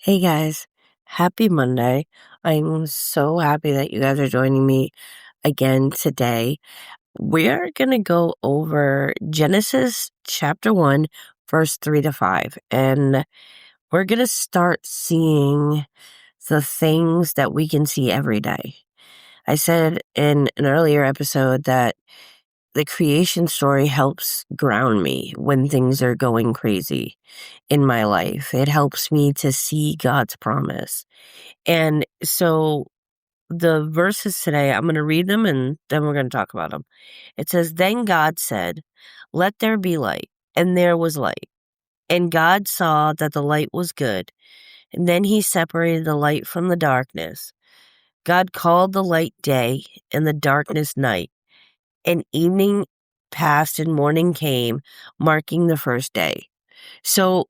Hey guys, happy Monday. I'm so happy that you guys are joining me again today. We're going to go over Genesis chapter 1, verse 3 to 5, and we're going to start seeing the things that we can see every day. I said in an earlier episode that the creation story helps ground me when things are going crazy in my life. It helps me to see God's promise. And so the verses today, I'm going to read them and then we're going to talk about them. It says, Then God said, Let there be light. And there was light. And God saw that the light was good. And then he separated the light from the darkness. God called the light day and the darkness night. And evening passed and morning came, marking the first day. So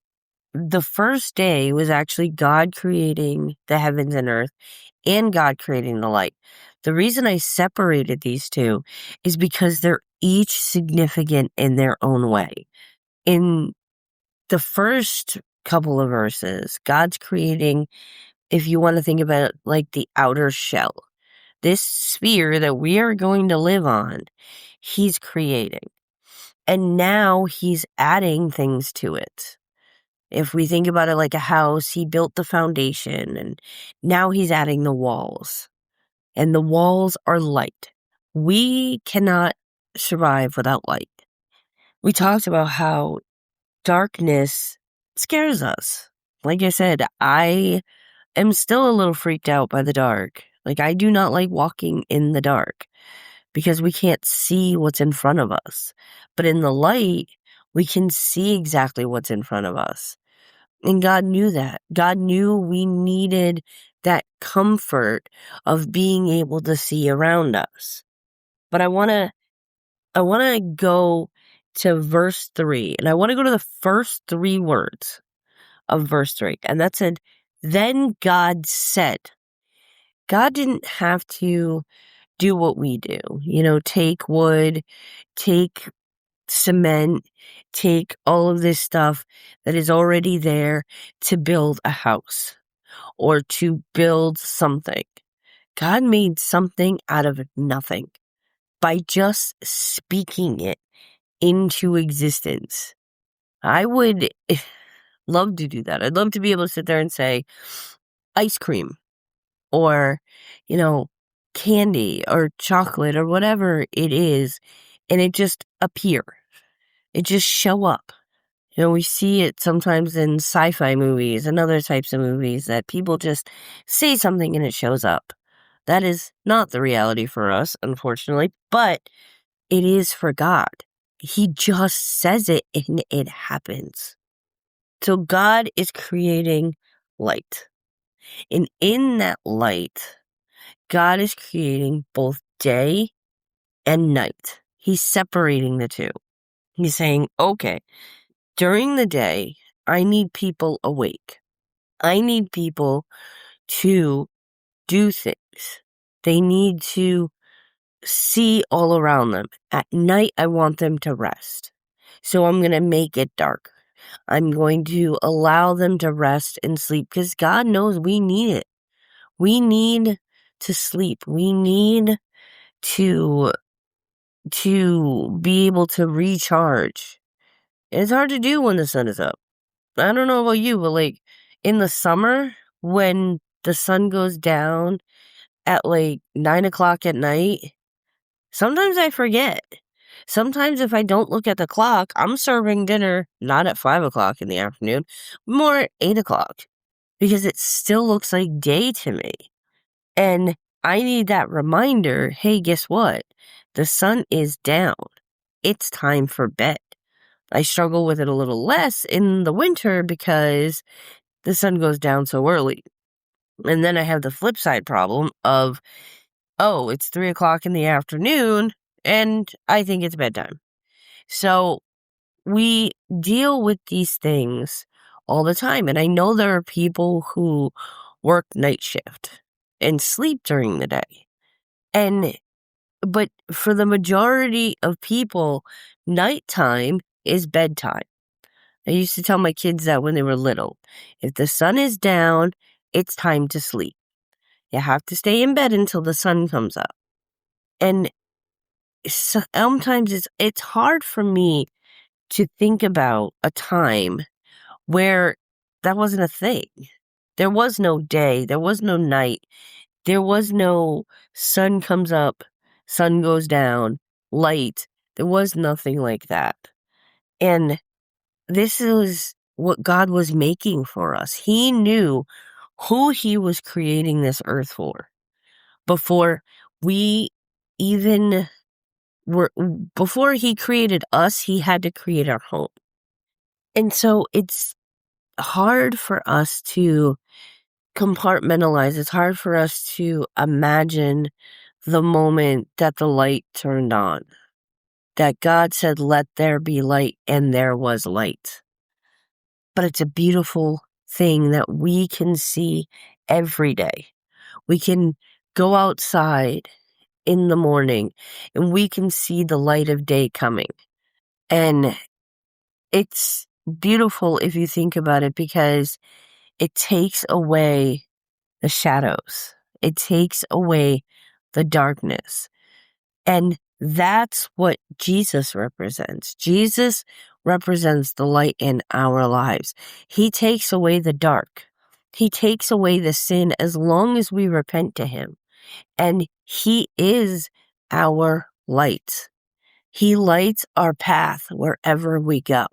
the first day was actually God creating the heavens and earth and God creating the light. The reason I separated these two is because they're each significant in their own way. In the first couple of verses, God's creating, if you want to think about it like the outer shell, this sphere that we are going to live on, he's creating. And now he's adding things to it. If we think about it like a house, he built the foundation and now he's adding the walls. And the walls are light. We cannot survive without light. We talked about how darkness scares us. Like I said, I am still a little freaked out by the dark. Like, I do not like walking in the dark because we can't see what's in front of us. But in the light, we can see exactly what's in front of us. And God knew that. God knew we needed that comfort of being able to see around us. But I want to go to verse 3, and I want to go to the first 3 words of verse 3. And that said, Then God said. God didn't have to do what we do. Take wood, take cement, take all of this stuff that is already there to build a house or to build something. God made something out of nothing by just speaking it into existence. I would love to do that. I'd love to be able to sit there and say ice cream or, candy or chocolate or whatever it is, and it just appear. It just show up. We see it sometimes in sci-fi movies and other types of movies that people just say something and it shows up. That is not the reality for us, unfortunately, but it is for God. He just says it and it happens. So God is creating light. And in that light, God is creating both day and night. He's separating the two. He's saying, okay, during the day, I need people awake. I need people to do things. They need to see all around them. At night, I want them to rest. So I'm going to make it dark. I'm going to allow them to rest and sleep because God knows we need it. We need to sleep. We need to be able to recharge. It's hard to do when the sun is up. I don't know about you, but like in the summer when the sun goes down at like 9 o'clock at night, sometimes I forget. Sometimes if I don't look at the clock, I'm serving dinner not at 5 o'clock in the afternoon, more at 8 o'clock because it still looks like day to me. And I need that reminder, hey, guess what? The sun is down. It's time for bed. I struggle with it a little less in the winter because the sun goes down so early. And then I have the flip side problem of, oh, it's 3 o'clock in the afternoon and I think it's bedtime. So we deal with these things all the time. And I know there are people who work night shift and sleep during the day. But for the majority of people, nighttime is bedtime. I used to tell my kids that when they were little. If the sun is down, it's time to sleep. You have to stay in bed until the sun comes up. And sometimes it's hard for me to think about a time where that wasn't a thing. There was no day, there was no night, there was no sun comes up, sun goes down, light. There was nothing like that. And this is what God was making for us. He knew who He was creating this earth for before we even before He created us, He had to create our home. And so it's hard for us to compartmentalize. It's hard for us to imagine the moment that the light turned on, that God said, "Let there be light," and there was light. But it's a beautiful thing that we can see every day. We can go outside in the morning and we can see the light of day coming. And it's beautiful if you think about it, because it takes away the shadows. It takes away the darkness. And that's what Jesus represents. Jesus represents the light in our lives. He takes away the dark. He takes away the sin as long as we repent to Him. And He is our light. He lights our path wherever we go.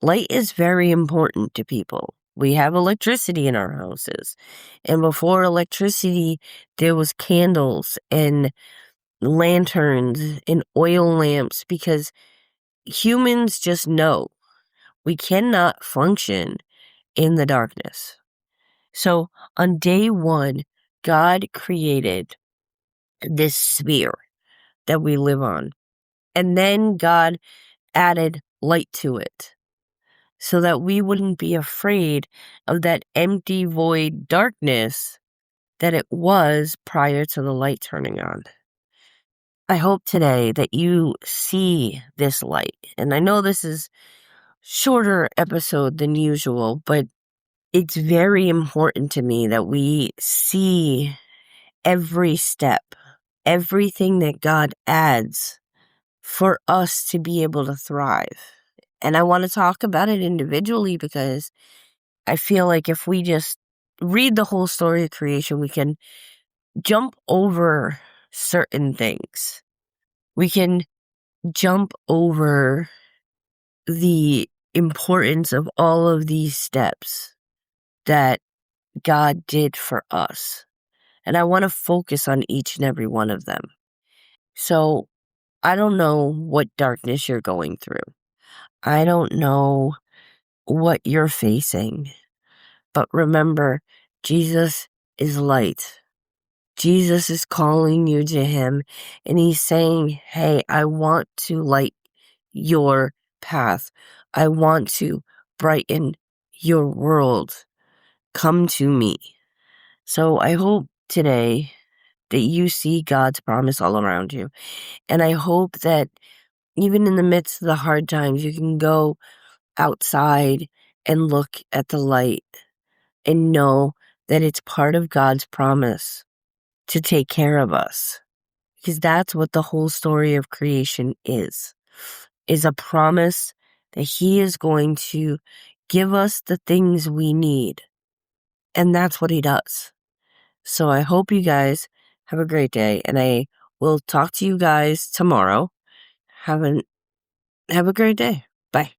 Light is very important to people. We have electricity in our houses. And before electricity, there was candles and lanterns and oil lamps, because humans just know we cannot function in the darkness. So on day one, God created this sphere that we live on. And then God added light to it so that we wouldn't be afraid of that empty, void darkness that it was prior to the light turning on. I hope today that you see this light. And I know this is shorter episode than usual, but it's very important to me that we see every step, everything that God adds for us to be able to thrive. And I want to talk about it individually, because I feel like if we just read the whole story of creation, we can jump over certain things. We can jump over the importance of all of these steps that God did for us. And I want to focus on each and every one of them. So I don't know what darkness you're going through. I don't know what you're facing. But remember, Jesus is light. Jesus is calling you to Him, and He's saying, hey, I want to light your path. I want to brighten your world. Come to me. So I hope today that you see God's promise all around you. And I hope that even in the midst of the hard times, you can go outside and look at the light and know that it's part of God's promise to take care of us. Because that's what the whole story of creation is a promise that He is going to give us the things we need. And that's what He does. So I hope you guys have a great day, and I will talk to you guys tomorrow. Have a great day. Bye.